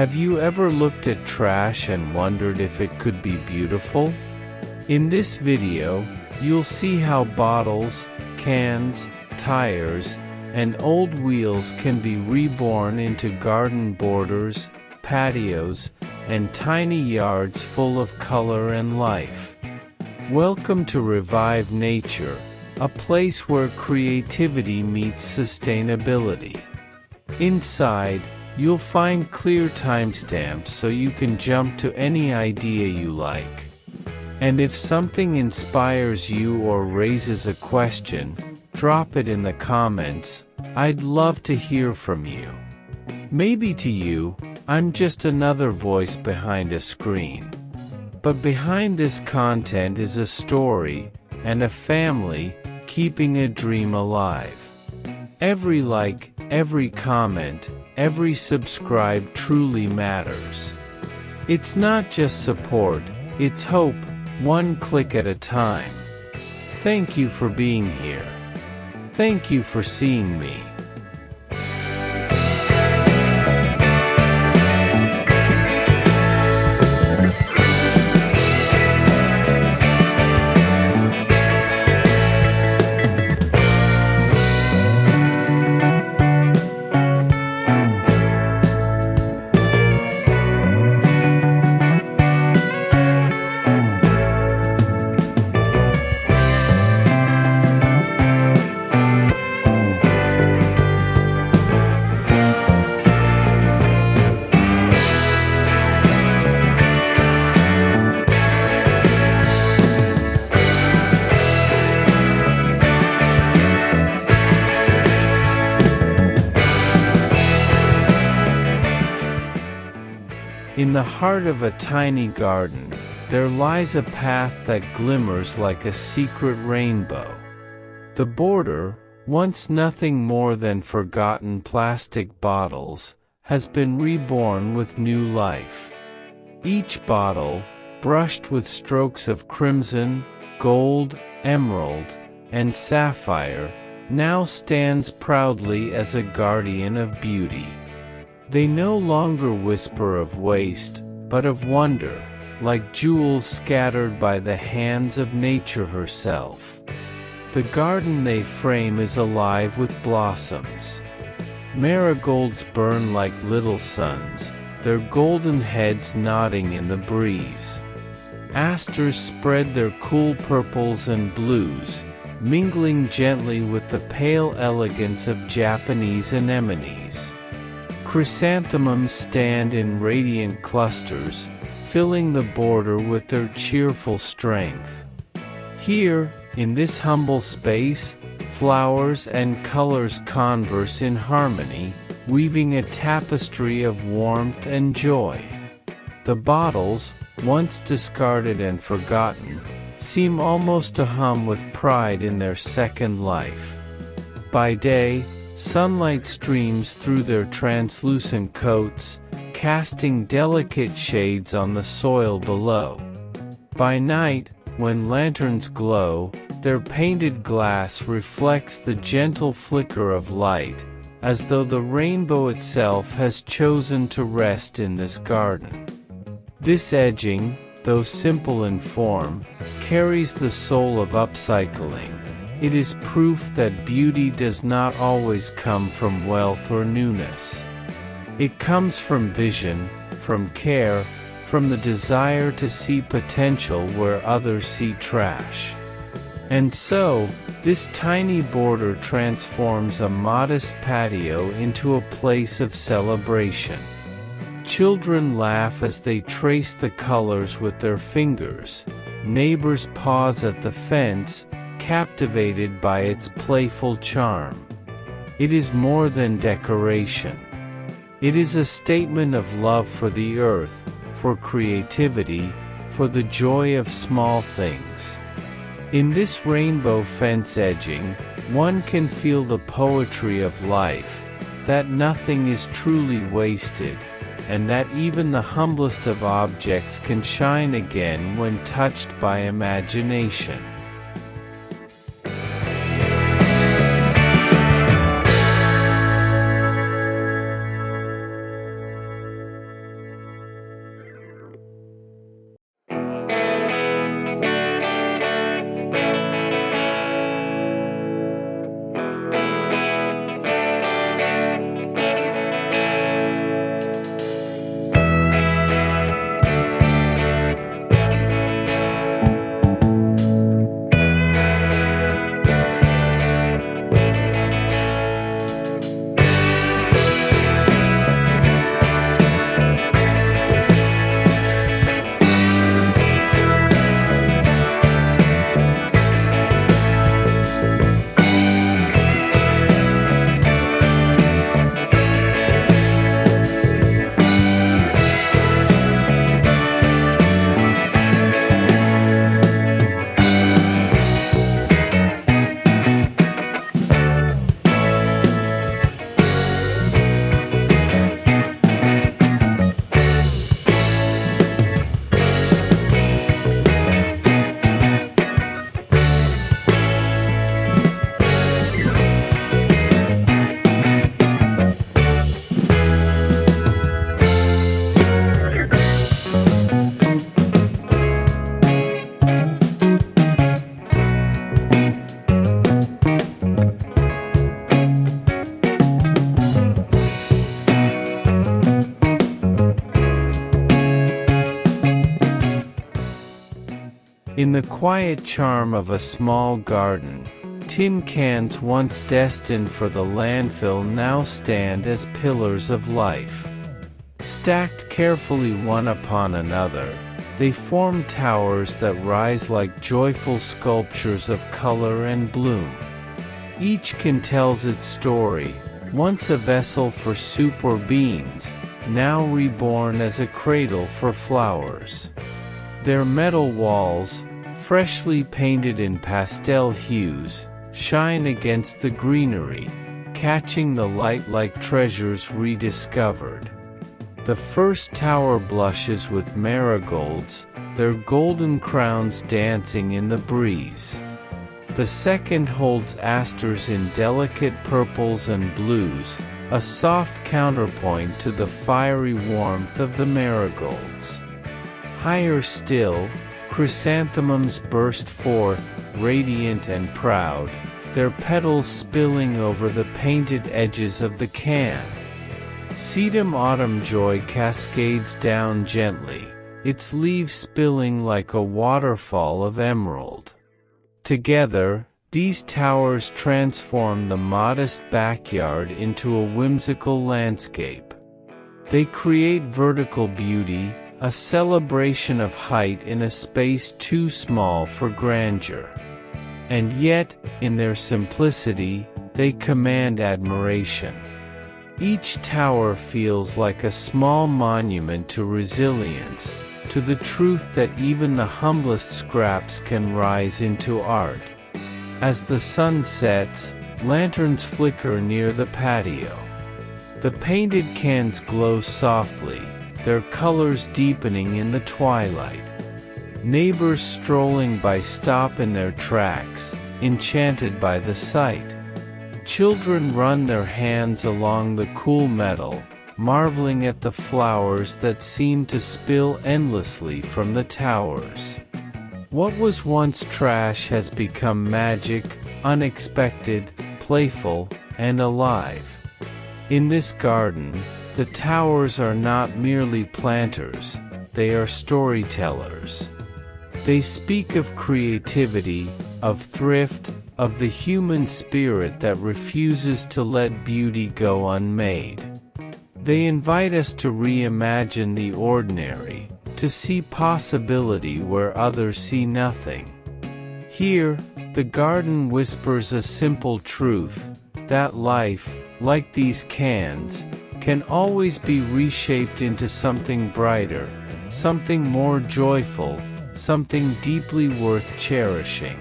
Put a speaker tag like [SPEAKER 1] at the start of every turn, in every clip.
[SPEAKER 1] Have you ever looked at trash and wondered if it could be beautiful? In this video, you'll see how bottles, cans, tires, and old wheels can be reborn into garden borders, patios, and tiny yards full of color and life. Welcome to Revive Nature, a place where creativity meets sustainability. Inside, you'll find clear timestamps so you can jump to any idea you like. And if something inspires you or raises a question, drop it in the comments. I'd love to hear from you. Maybe to you, I'm just another voice behind a screen. But behind this content is a story, and a family, keeping a dream alive. Every like, every comment, every subscribe truly matters. It's not just support, it's hope, one click at a time. Thank you for being here. Thank you for seeing me. In the heart of a tiny garden, there lies a path that glimmers like a secret rainbow. The border, once nothing more than forgotten plastic bottles, has been reborn with new life. Each bottle, brushed with strokes of crimson, gold, emerald, and sapphire, now stands proudly as a guardian of beauty. They no longer whisper of waste, but of wonder, like jewels scattered by the hands of nature herself. The garden they frame is alive with blossoms. Marigolds burn like little suns, their golden heads nodding in the breeze. Asters spread their cool purples and blues, mingling gently with the pale elegance of Japanese anemones. Chrysanthemums stand in radiant clusters, filling the border with their cheerful strength. Here, in this humble space, flowers and colors converse in harmony, weaving a tapestry of warmth and joy. The bottles, once discarded and forgotten, seem almost to hum with pride in their second life. By day, sunlight streams through their translucent coats, casting delicate shades on the soil below. By night, when lanterns glow, their painted glass reflects the gentle flicker of light, as though the rainbow itself has chosen to rest in this garden. This edging, though simple in form, carries the soul of upcycling. It is proof that beauty does not always come from wealth or newness. It comes from vision, from care, from the desire to see potential where others see trash. And so, this tiny border transforms a modest patio into a place of celebration. Children laugh as they trace the colors with their fingers. Neighbors pause at the fence, captivated by its playful charm. It is more than decoration. It is a statement of love for the earth, for creativity, for the joy of small things. In this rainbow fence edging, one can feel the poetry of life, that nothing is truly wasted, and that even the humblest of objects can shine again when touched by imagination. In the quiet charm of a small garden, tin cans once destined for the landfill now stand as pillars of life. Stacked carefully one upon another, they form towers that rise like joyful sculptures of color and bloom. Each can tell its story, once a vessel for soup or beans, now reborn as a cradle for flowers. Their metal walls, freshly painted in pastel hues, shine against the greenery, catching the light like treasures rediscovered. The first tower blushes with marigolds, their golden crowns dancing in the breeze. The second holds asters in delicate purples and blues, a soft counterpoint to the fiery warmth of the marigolds. Higher still, chrysanthemums burst forth, radiant and proud, their petals spilling over the painted edges of the can. Sedum autumn joy cascades down gently, its leaves spilling like a waterfall of emerald. Together, these towers transform the modest backyard into a whimsical landscape. They create vertical beauty, a celebration of height in a space too small for grandeur. And yet, in their simplicity, they command admiration. Each tower feels like a small monument to resilience, to the truth that even the humblest scraps can rise into art. As the sun sets, lanterns flicker near the patio. The painted cans glow softly, their colors deepening in the twilight. Neighbors strolling by stop in their tracks, enchanted by the sight. Children run their hands along the cool metal, marveling at the flowers that seem to spill endlessly from the towers. What was once trash has become magic, unexpected, playful, and alive. In this garden, the towers are not merely planters, they are storytellers. They speak of creativity, of thrift, of the human spirit that refuses to let beauty go unmade. They invite us to reimagine the ordinary, to see possibility where others see nothing. Here, the garden whispers a simple truth, that life, like these cans, can always be reshaped into something brighter, something more joyful, something deeply worth cherishing.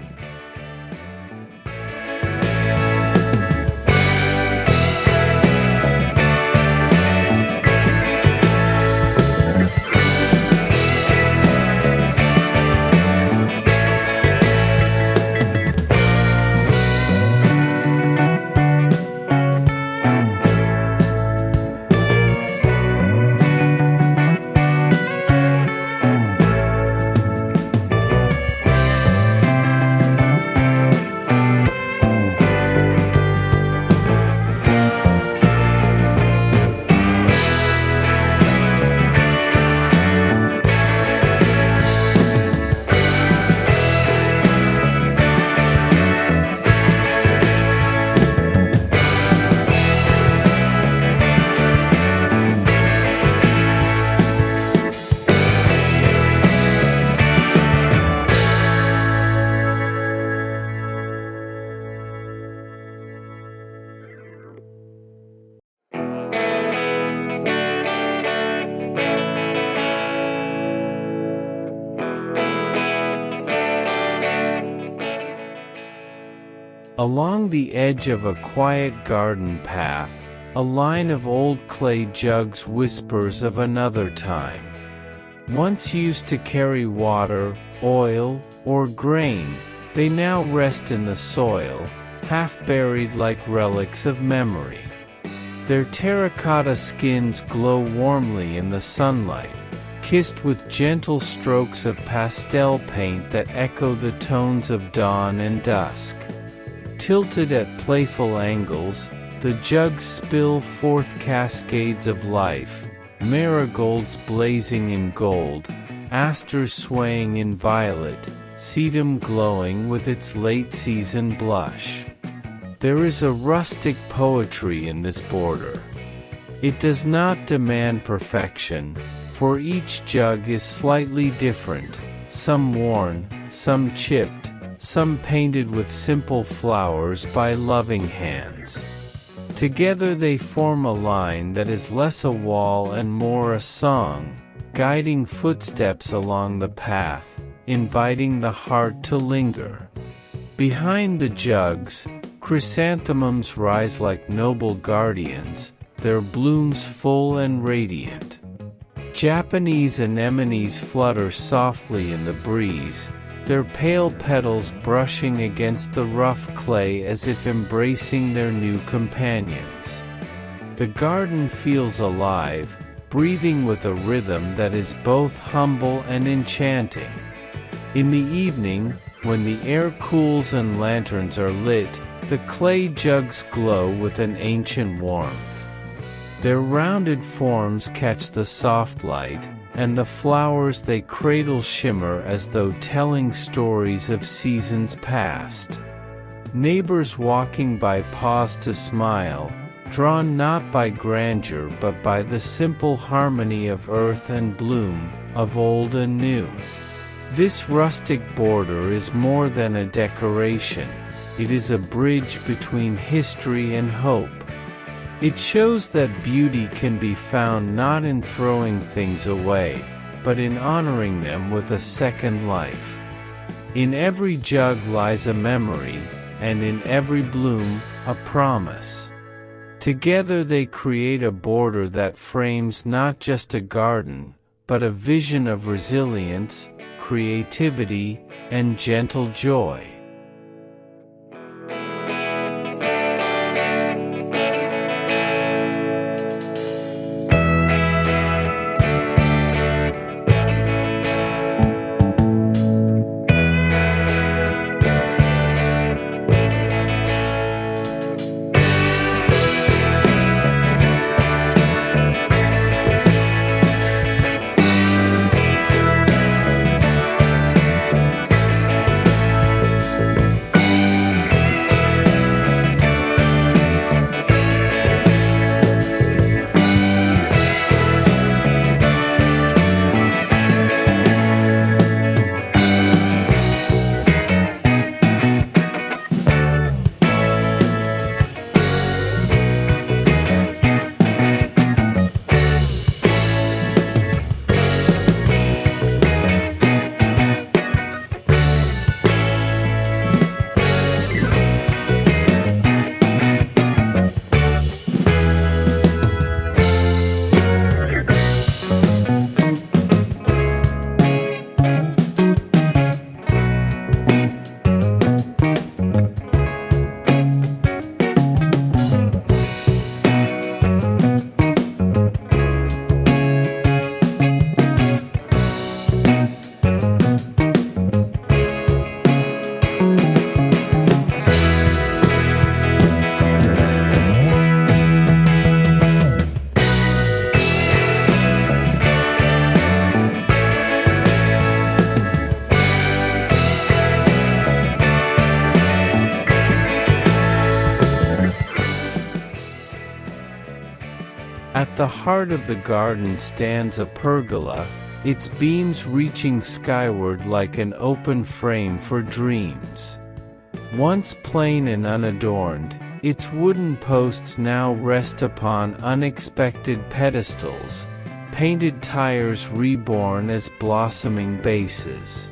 [SPEAKER 1] Along the edge of a quiet garden path, a line of old clay jugs whispers of another time. Once used to carry water, oil, or grain, they now rest in the soil, half buried like relics of memory. Their terracotta skins glow warmly in the sunlight, kissed with gentle strokes of pastel paint that echo the tones of dawn and dusk. Tilted at playful angles, the jugs spill forth cascades of life, marigolds blazing in gold, asters swaying in violet, sedum glowing with its late-season blush. There is a rustic poetry in this border. It does not demand perfection, for each jug is slightly different, some worn, some chipped, some painted with simple flowers by loving hands. Together they form a line that is less a wall and more a song, guiding footsteps along the path, inviting the heart to linger. Behind the jugs, chrysanthemums rise like noble guardians, their blooms full and radiant. Japanese anemones flutter softly in the breeze, their pale petals brushing against the rough clay as if embracing their new companions. The garden feels alive, breathing with a rhythm that is both humble and enchanting. In the evening, when the air cools and lanterns are lit, the clay jugs glow with an ancient warmth. Their rounded forms catch the soft light, and the flowers they cradle shimmer as though telling stories of seasons past. Neighbors walking by pause to smile, drawn not by grandeur but by the simple harmony of earth and bloom, of old and new. This rustic border is more than a decoration, it is a bridge between history and hope. It shows that beauty can be found not in throwing things away, but in honoring them with a second life. In every jug lies a memory, and in every bloom, a promise. Together they create a border that frames not just a garden, but a vision of resilience, creativity, and gentle joy. At the heart of the garden stands a pergola, its beams reaching skyward like an open frame for dreams. Once plain and unadorned, its wooden posts now rest upon unexpected pedestals, painted tires reborn as blossoming bases.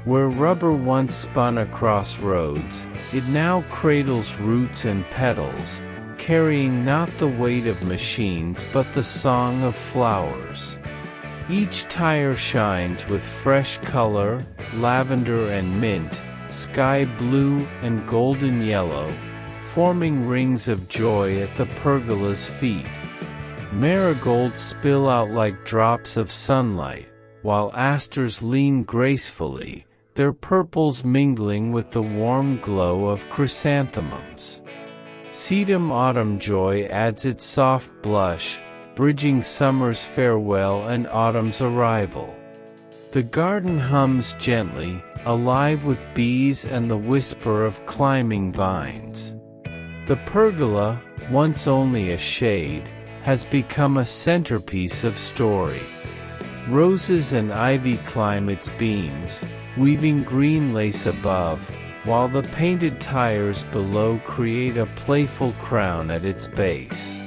[SPEAKER 1] Where rubber once spun across roads, it now cradles roots and petals, carrying not the weight of machines but the song of flowers. Each tire shines with fresh color, lavender and mint, sky blue and golden yellow, forming rings of joy at the pergola's feet. Marigolds spill out like drops of sunlight, while asters lean gracefully, their purples mingling with the warm glow of chrysanthemums. Sedum autumn joy adds its soft blush, bridging summer's farewell and autumn's arrival. The garden hums gently, alive with bees and the whisper of climbing vines. The pergola, once only a shade, has become a centerpiece of story. Roses and ivy climb its beams, weaving green lace above, while the painted tiles below create a playful crown at its base.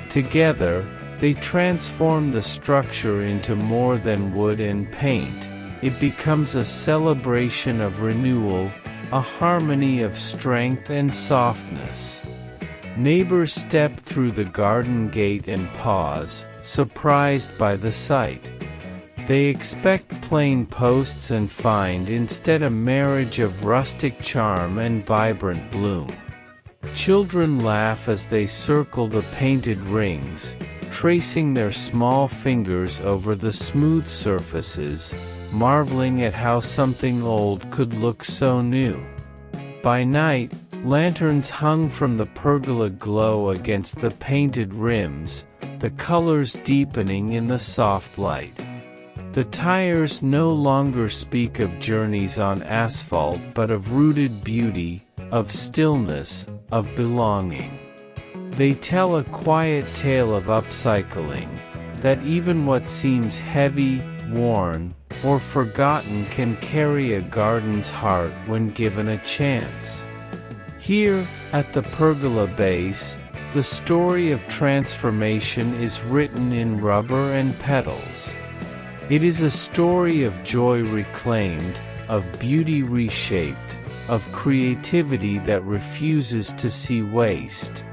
[SPEAKER 1] Together, they transform the structure into more than wood and paint. It becomes a celebration of renewal, a harmony of strength and softness. Neighbors step through the garden gate and pause, surprised by the sight. They expect plain posts and find instead a marriage of rustic charm and vibrant bloom. Children laugh as they circle the painted rings, tracing their small fingers over the smooth surfaces, marveling at how something old could look so new. By night, lanterns hung from the pergola glow against the painted rims, the colors deepening in the soft light. The tires no longer speak of journeys on asphalt but of rooted beauty, of stillness, of belonging. They tell a quiet tale of upcycling, that even what seems heavy, worn, or forgotten can carry a garden's heart when given a chance. Here, at the pergola base, the story of transformation is written in rubber and petals. It is a story of joy reclaimed, of beauty reshaped, of creativity that refuses to see waste.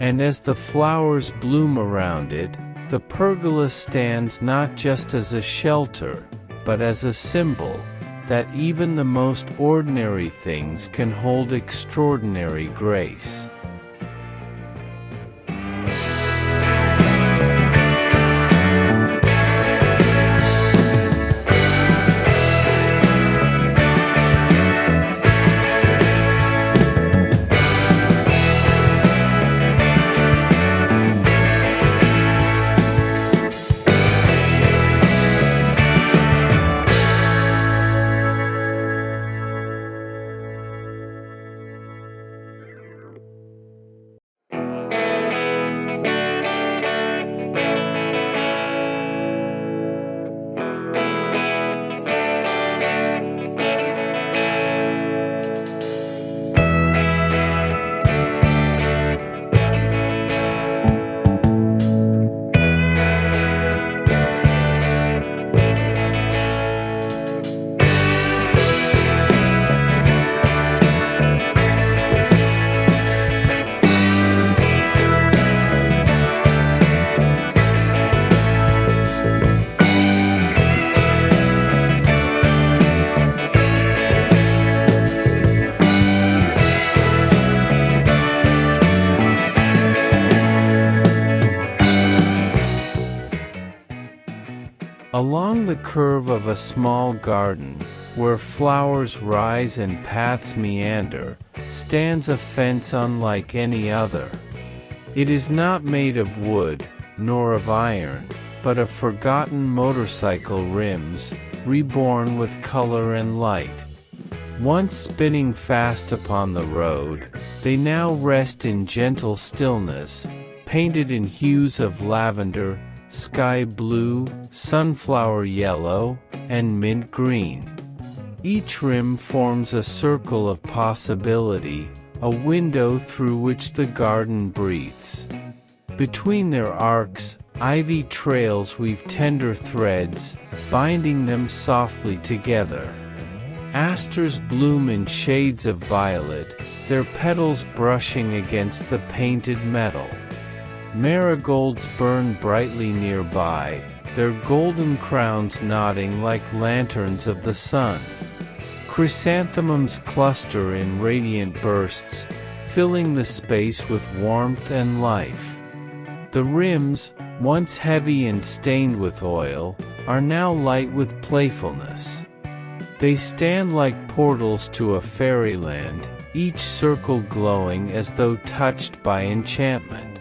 [SPEAKER 1] And as the flowers bloom around it, the pergola stands not just as a shelter, but as a symbol that even the most ordinary things can hold extraordinary grace. Along the curve of a small garden, where flowers rise and paths meander, stands a fence unlike any other. It is not made of wood, nor of iron, but of forgotten motorcycle rims, reborn with color and light. Once spinning fast upon the road, they now rest in gentle stillness, painted in hues of lavender, sky blue, sunflower yellow, and mint green. Each rim forms a circle of possibility, a window through which the garden breathes. Between their arcs, ivy trails weave tender threads, binding them softly together. Asters bloom in shades of violet, their petals brushing against the painted metal. Marigolds burn brightly nearby, their golden crowns nodding like lanterns of the sun. Chrysanthemums cluster in radiant bursts, filling the space with warmth and life. The rims, once heavy and stained with oil, are now light with playfulness. They stand like portals to a fairyland, each circle glowing as though touched by enchantment.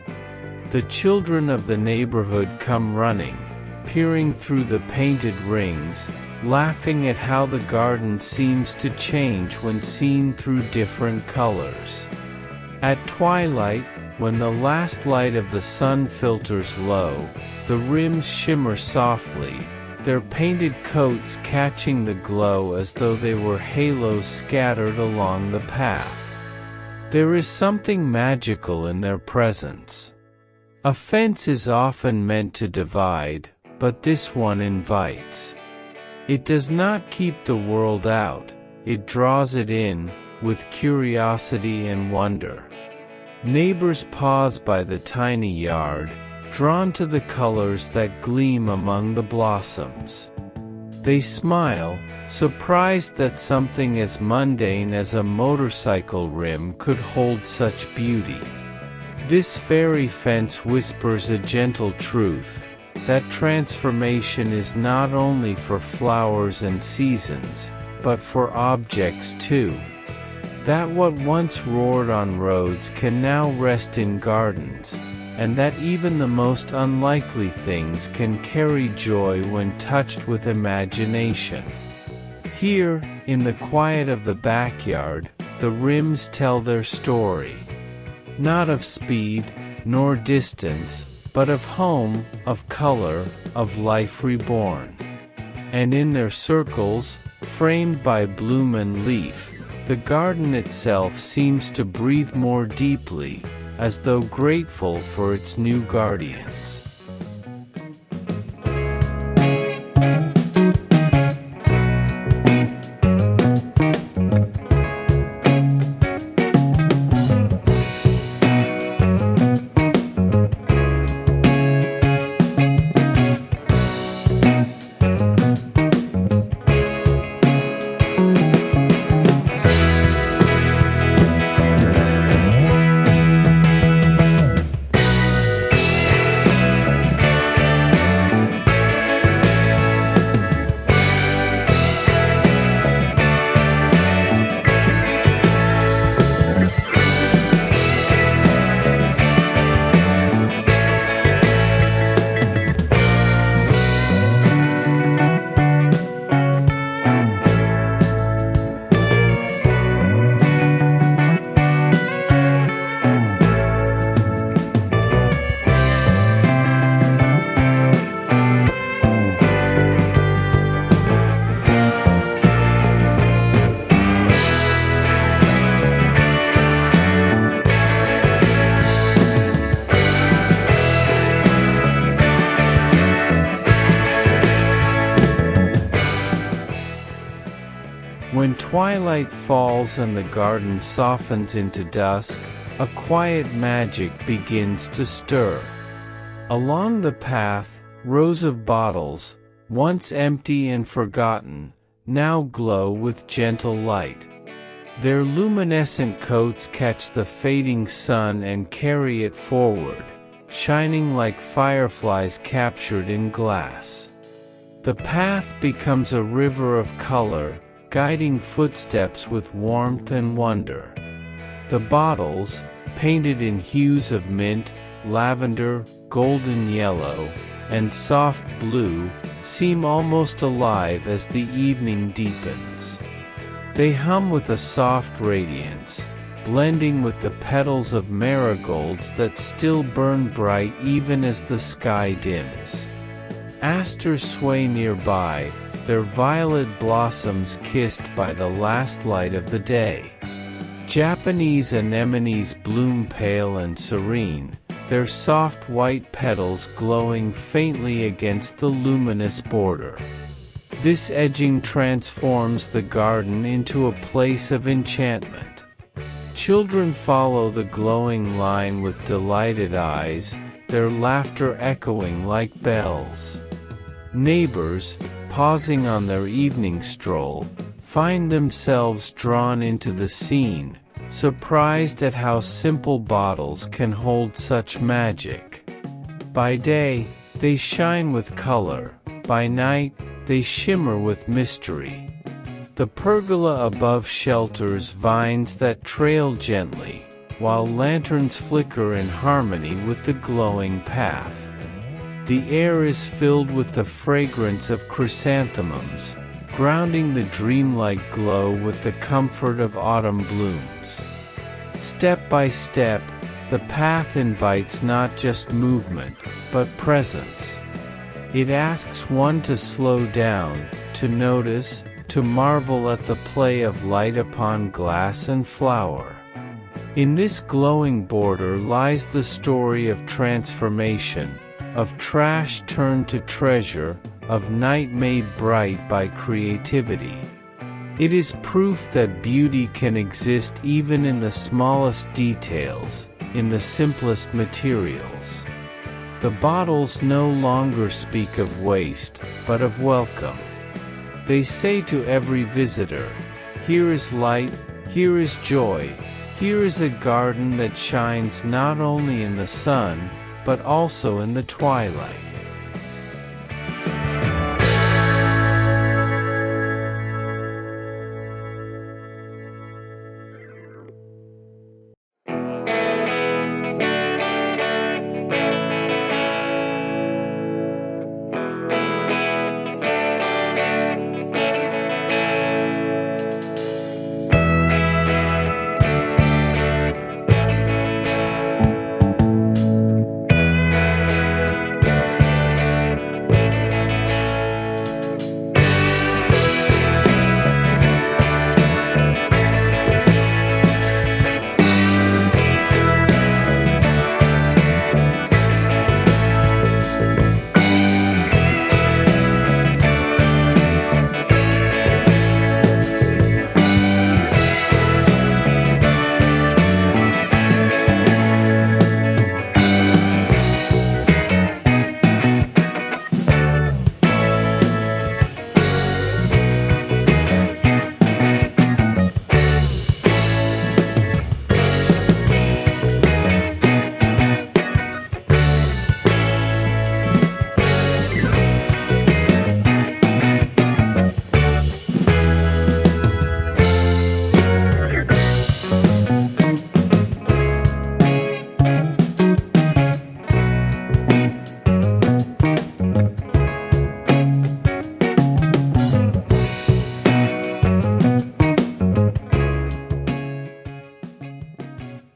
[SPEAKER 1] The children of the neighborhood come running, peering through the painted rings, laughing at how the garden seems to change when seen through different colors. At twilight, when the last light of the sun filters low, the rims shimmer softly, their painted coats catching the glow as though they were halos scattered along the path. There is something magical in their presence. A fence is often meant to divide, but this one invites. It does not keep the world out, it draws it in, with curiosity and wonder. Neighbors pause by the tiny yard, drawn to the colors that gleam among the blossoms. They smile, surprised that something as mundane as a motorcycle rim could hold such beauty. This fairy fence whispers a gentle truth, that transformation is not only for flowers and seasons, but for objects too. That what once roared on roads can now rest in gardens, and that even the most unlikely things can carry joy when touched with imagination. Here, in the quiet of the backyard, the rims tell their story. Not of speed, nor distance, but of home, of color, of life reborn. And in their circles, framed by bloom and leaf, the garden itself seems to breathe more deeply, as though grateful for its new guardians. When twilight falls and the garden softens into dusk, a quiet magic begins to stir. Along the path, rows of bottles, once empty and forgotten, now glow with gentle light. Their luminescent coats catch the fading sun and carry it forward, shining like fireflies captured in glass. The path becomes a river of color, guiding footsteps with warmth and wonder. The bottles, painted in hues of mint, lavender, golden yellow, and soft blue, seem almost alive as the evening deepens. They hum with a soft radiance, blending with the petals of marigolds that still burn bright even as the sky dims. Asters sway nearby, their violet blossoms kissed by the last light of the day. Japanese anemones bloom pale and serene, their soft white petals glowing faintly against the luminous border. This edging transforms the garden into a place of enchantment. Children follow the glowing line with delighted eyes, their laughter echoing like bells. Neighbors, pausing on their evening stroll, find themselves drawn into the scene, surprised at how simple bottles can hold such magic. By day, they shine with color, by night, they shimmer with mystery. The pergola above shelters vines that trail gently, while lanterns flicker in harmony with the glowing path. The air is filled with the fragrance of chrysanthemums, grounding the dreamlike glow with the comfort of autumn blooms. Step by step, the path invites not just movement, but presence. It asks one to slow down, to notice, to marvel at the play of light upon glass and flower. In this glowing border lies the story of transformation, of trash turned to treasure, of night made bright by creativity. It is proof that beauty can exist even in the smallest details, in the simplest materials. The bottles no longer speak of waste, but of welcome. They say to every visitor, "Here is light, here is joy, here is a garden that shines not only in the sun, but also in the twilight."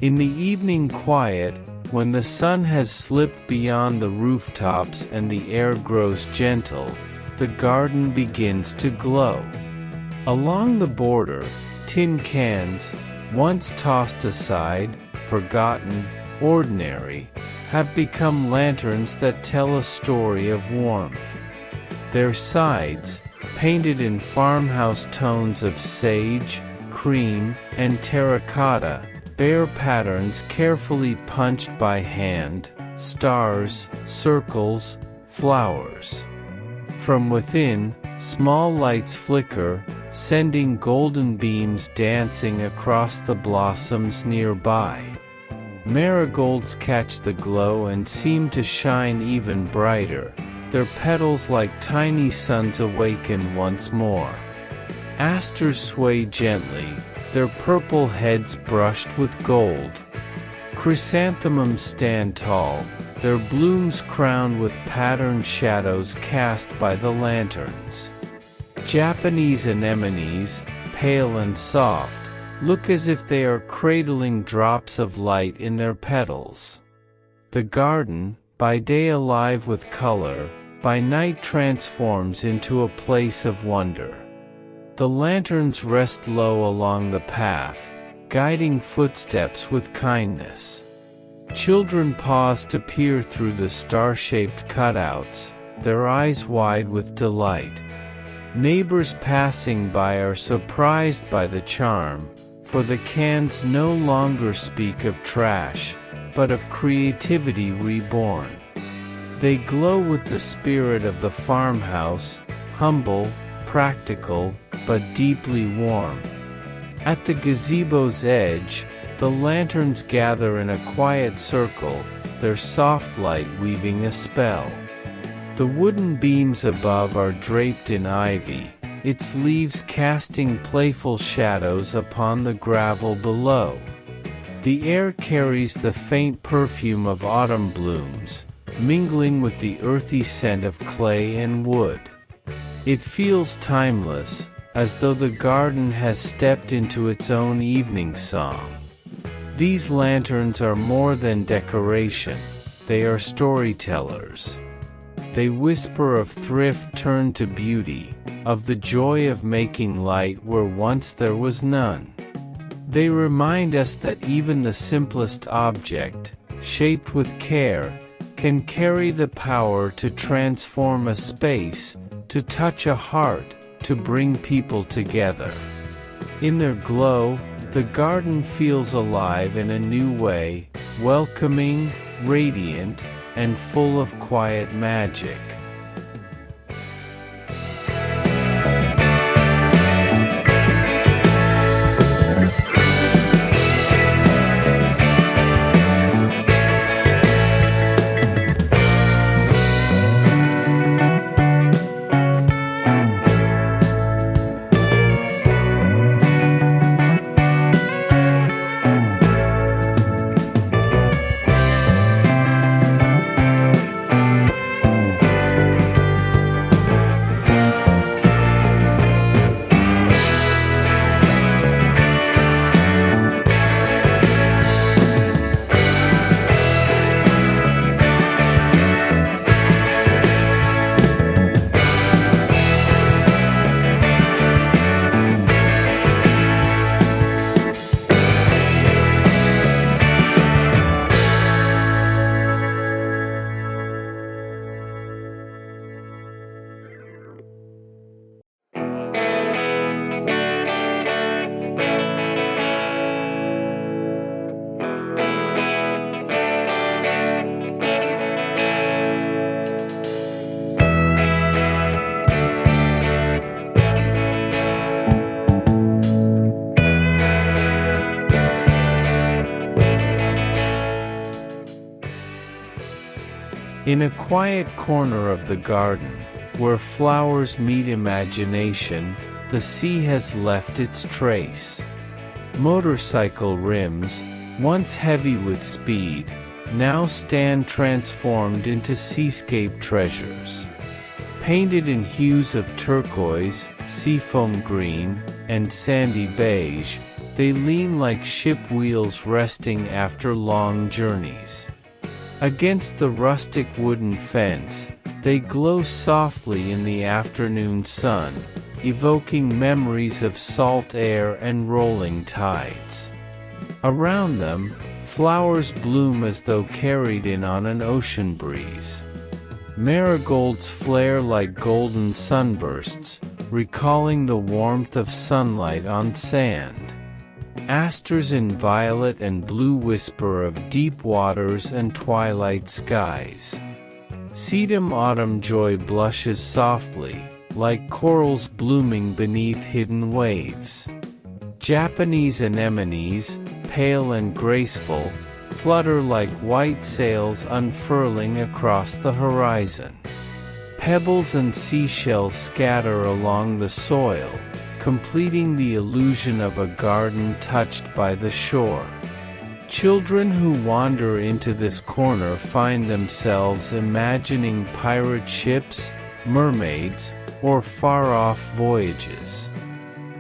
[SPEAKER 1] In the evening quiet, when the sun has slipped beyond the rooftops and the air grows gentle, the garden begins to glow. Along the border, tin cans, once tossed aside, forgotten, ordinary, have become lanterns that tell a story of warmth. Their sides, painted in farmhouse tones of sage, cream, and terracotta, bear patterns carefully punched by hand, stars, circles, flowers. From within, small lights flicker, sending golden beams dancing across the blossoms nearby. Marigolds catch the glow and seem to shine even brighter, their petals like tiny suns awaken once more. Asters sway gently, their purple heads brushed with gold. Chrysanthemums stand tall, their blooms crowned with patterned shadows cast by the lanterns. Japanese anemones, pale and soft, look as if they are cradling drops of light in their petals. The garden, by day alive with color, by night transforms into a place of wonder. The lanterns rest low along the path, guiding footsteps with kindness. Children pause to peer through the star-shaped cutouts, their eyes wide with delight. Neighbors passing by are surprised by the charm, for the cans no longer speak of trash, but of creativity reborn. They glow with the spirit of the farmhouse, humble, practical, but deeply warm. At the gazebo's edge, the lanterns gather in a quiet circle, their soft light weaving a spell. The wooden beams above are draped in ivy, its leaves casting playful shadows upon the gravel below. The air carries the faint perfume of autumn blooms, mingling with the earthy scent of clay and wood. It feels timeless, as though the garden has stepped into its own evening song. These lanterns are more than decoration, they are storytellers. They whisper of thrift turned to beauty, of the joy of making light where once there was none. They remind us that even the simplest object, shaped with care, can carry the power to transform a space, to touch a heart, to bring people together. In their glow, the garden feels alive in a new way, welcoming, radiant, and full of quiet magic. In a quiet corner of the garden, where flowers meet imagination, the sea has left its trace. Motorcycle rims, once heavy with speed, now stand transformed into seascape treasures. Painted in hues of turquoise, seafoam green, and sandy beige, they lean like ship wheels resting after long journeys. Against the rustic wooden fence, they glow softly in the afternoon sun, evoking memories of salt air and rolling tides. Around them, flowers bloom as though carried in on an ocean breeze. Marigolds flare like golden sunbursts, recalling the warmth of sunlight on sand. Asters in violet and blue whisper of deep waters and twilight skies. Sedum autumn joy blushes softly, like corals blooming beneath hidden waves. Japanese anemones, pale and graceful, flutter like white sails unfurling across the horizon. Pebbles and seashells scatter along the soil, completing the illusion of a garden touched by the shore. Children who wander into this corner find themselves imagining pirate ships, mermaids, or far-off voyages.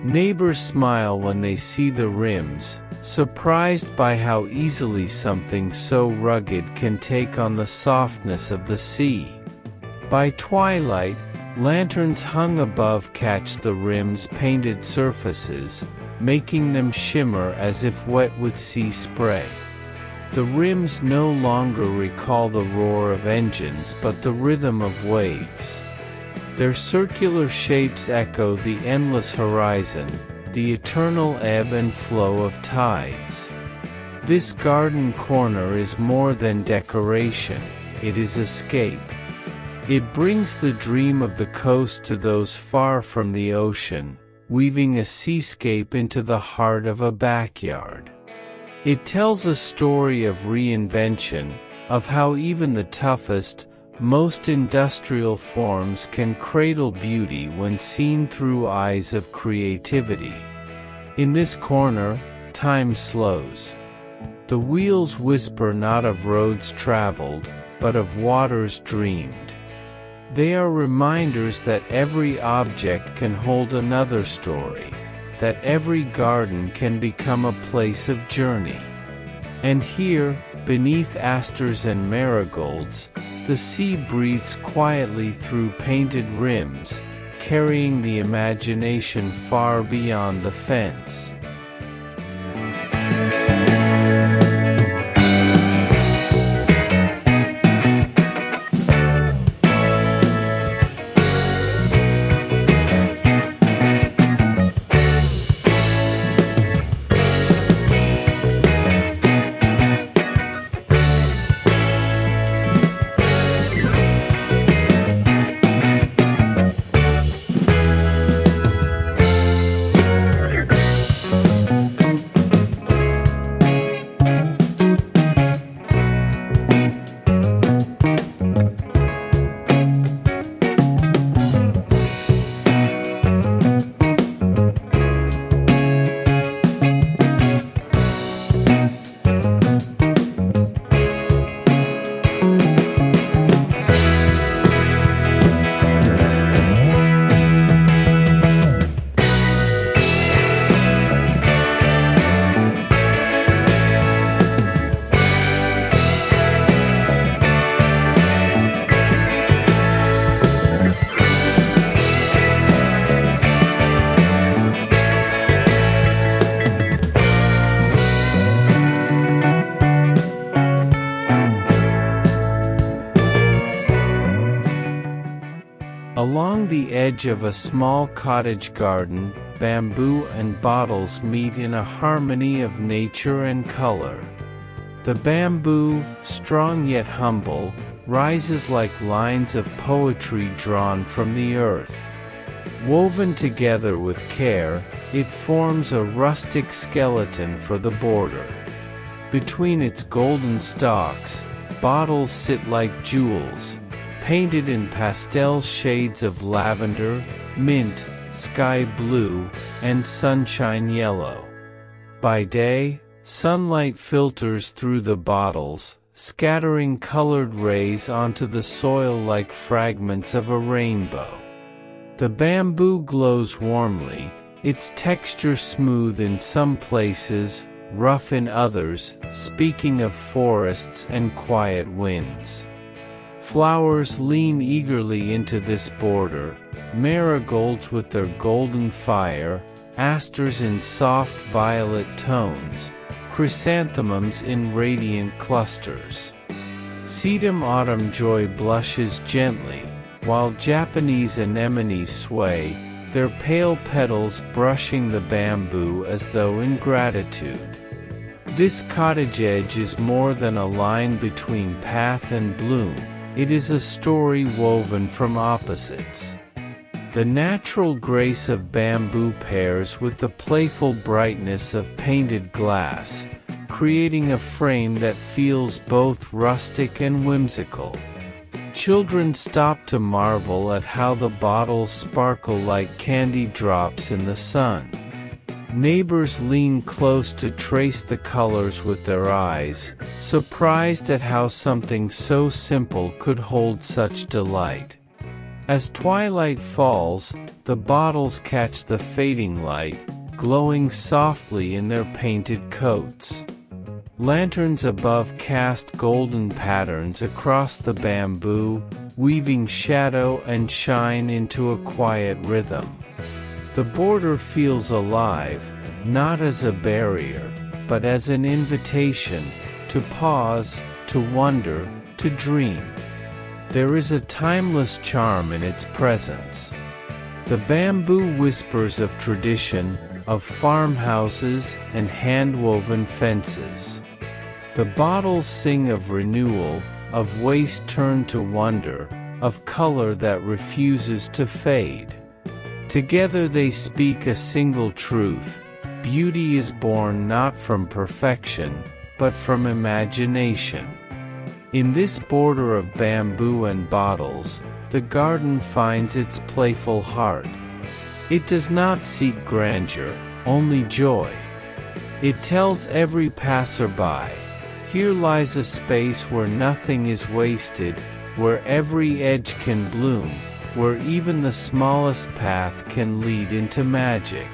[SPEAKER 1] Neighbors smile when they see the rims, surprised by how easily something so rugged can take on the softness of the sea. By twilight, lanterns hung above catch the rim's painted surfaces, making them shimmer as if wet with sea spray. The rims no longer recall the roar of engines but the rhythm of waves. Their circular shapes echo the endless horizon, the eternal ebb and flow of tides. This garden corner is more than decoration, it is escape. It brings the dream of the coast to those far from the ocean, weaving a seascape into the heart of a backyard. It tells a story of reinvention, of how even the toughest, most industrial forms can cradle beauty when seen through eyes of creativity. In this corner, time slows. The wheels whisper not of roads traveled, but of waters dreamed. They are reminders that every object can hold another story, that every garden can become a place of journey. And here, beneath asters and marigolds, the sea breathes quietly through painted rims, carrying the imagination far beyond the fence. Along the edge of a small cottage garden, bamboo and bottles meet in a harmony of nature and color. The bamboo, strong yet humble, rises like lines of poetry drawn from the earth. Woven together with care, it forms a rustic skeleton for the border. Between its golden stalks, bottles sit like jewels, painted in pastel shades of lavender, mint, sky blue, and sunshine yellow. By day, sunlight filters through the bottles, scattering colored rays onto the soil like fragments of a rainbow. The bamboo glows warmly, its texture smooth in some places, rough in others, speaking of forests and quiet winds. Flowers lean eagerly into this border, marigolds with their golden fire, asters in soft violet tones, chrysanthemums in radiant clusters. Sedum autumn joy blushes gently, while Japanese anemones sway, their pale petals brushing the bamboo as though in gratitude. This cottage edge is more than a line between path and bloom. It is a story woven from opposites. The natural grace of bamboo pairs with the playful brightness of painted glass, creating a frame that feels both rustic and whimsical. Children stop to marvel at how the bottles sparkle like candy drops in the sun. Neighbors lean close to trace the colors with their eyes, surprised at how something so simple could hold such delight. As twilight falls, the bottles catch the fading light, glowing softly in their painted coats. Lanterns above cast golden patterns across the bamboo, weaving shadow and shine into a quiet rhythm. The border feels alive, not as a barrier, but as an invitation to pause, to wonder, to dream. There is a timeless charm in its presence. The bamboo whispers of tradition, of farmhouses and hand-woven fences. The bottles sing of renewal, of waste turned to wonder, of color that refuses to fade. Together they speak a single truth: beauty is born not from perfection, but from imagination. In this border of bamboo and bottles, the garden finds its playful heart. It does not seek grandeur, only joy. It tells every passerby, here lies a space where nothing is wasted, where every edge can bloom, where even the smallest path can lead into magic.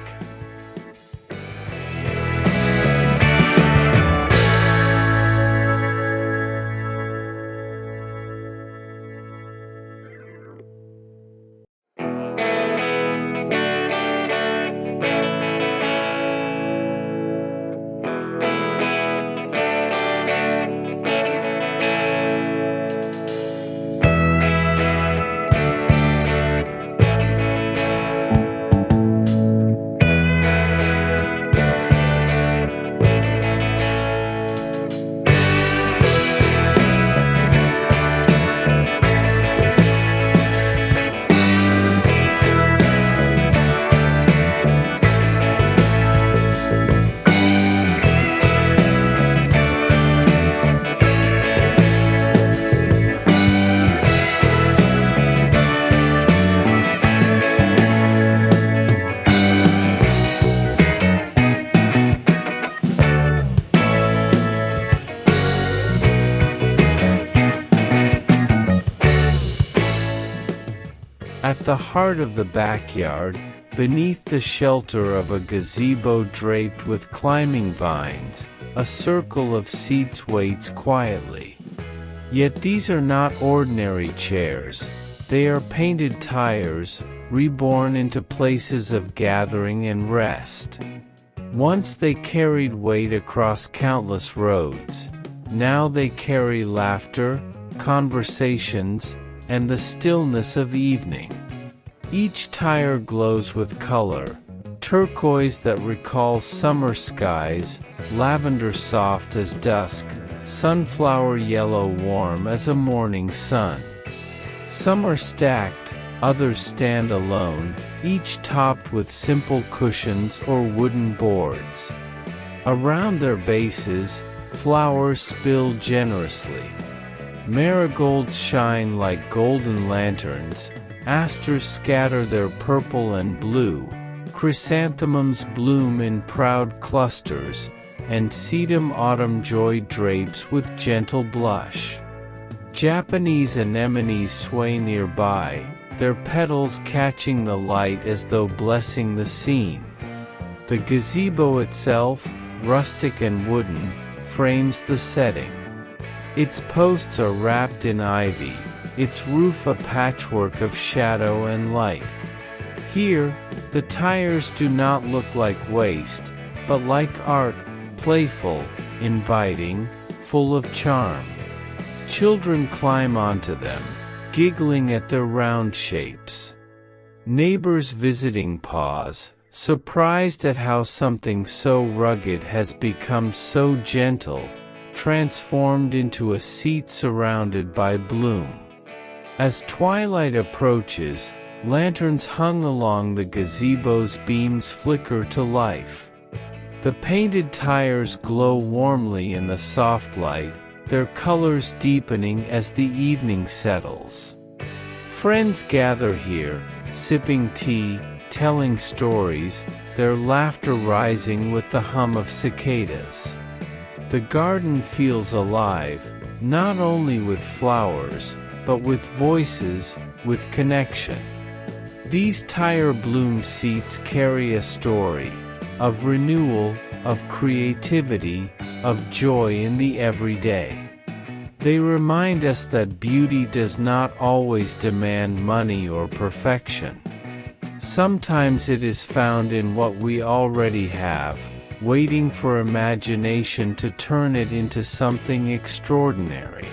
[SPEAKER 1] At the heart of the backyard, beneath the shelter of a gazebo draped with climbing vines, a circle of seats waits quietly. Yet these are not ordinary chairs. They are painted tires, reborn into places of gathering and rest. Once they carried weight across countless roads. Now they carry laughter, conversations, and the stillness of evening. Each tire glows with color, turquoise that recalls summer skies, lavender soft as dusk, sunflower yellow warm as a morning sun. Some are stacked, others stand alone, each topped with simple cushions or wooden boards. Around their bases, flowers spill generously. Marigolds shine like golden lanterns, asters scatter their purple and blue, chrysanthemums bloom in proud clusters, and sedum autumn joy drapes with gentle blush. Japanese anemones sway nearby, their petals catching the light as though blessing the scene. The gazebo itself, rustic and wooden, frames the setting. Its posts are wrapped in ivy, its roof a patchwork of shadow and light. Here, the tires do not look like waste, but like art, playful, inviting, full of charm. Children climb onto them, giggling at their round shapes. Neighbors visiting pause, surprised at how something so rugged has become so gentle, transformed into a seat surrounded by bloom. As twilight approaches, lanterns hung along the gazebo's beams flicker to life. The painted tires glow warmly in the soft light, their colors deepening as the evening settles. Friends gather here, sipping tea, telling stories, their laughter rising with the hum of cicadas. The garden feels alive, not only with flowers, but with voices, with connection. These tire bloom seats carry a story of renewal, of creativity, of joy in the everyday. They remind us that beauty does not always demand money or perfection. Sometimes it is found in what we already have, waiting for imagination to turn it into something extraordinary.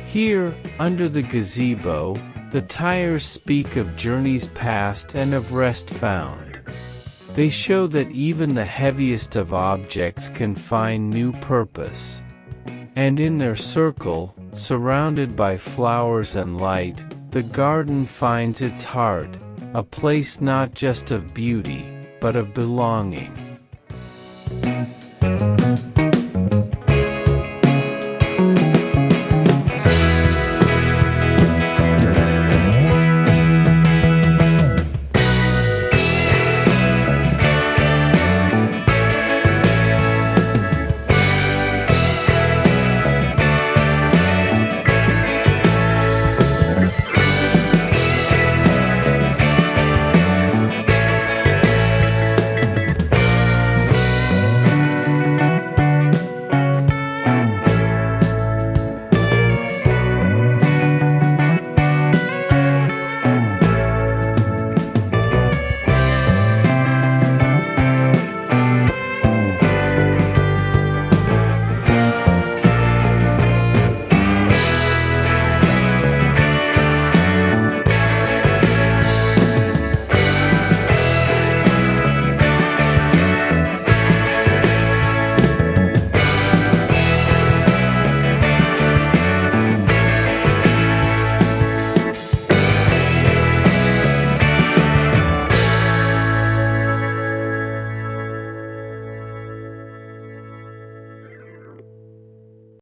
[SPEAKER 1] Here, under the gazebo, the tires speak of journeys past and of rest found. They show that even the heaviest of objects can find new purpose. And in their circle, surrounded by flowers and light, the garden finds its heart, a place not just of beauty, but of belonging.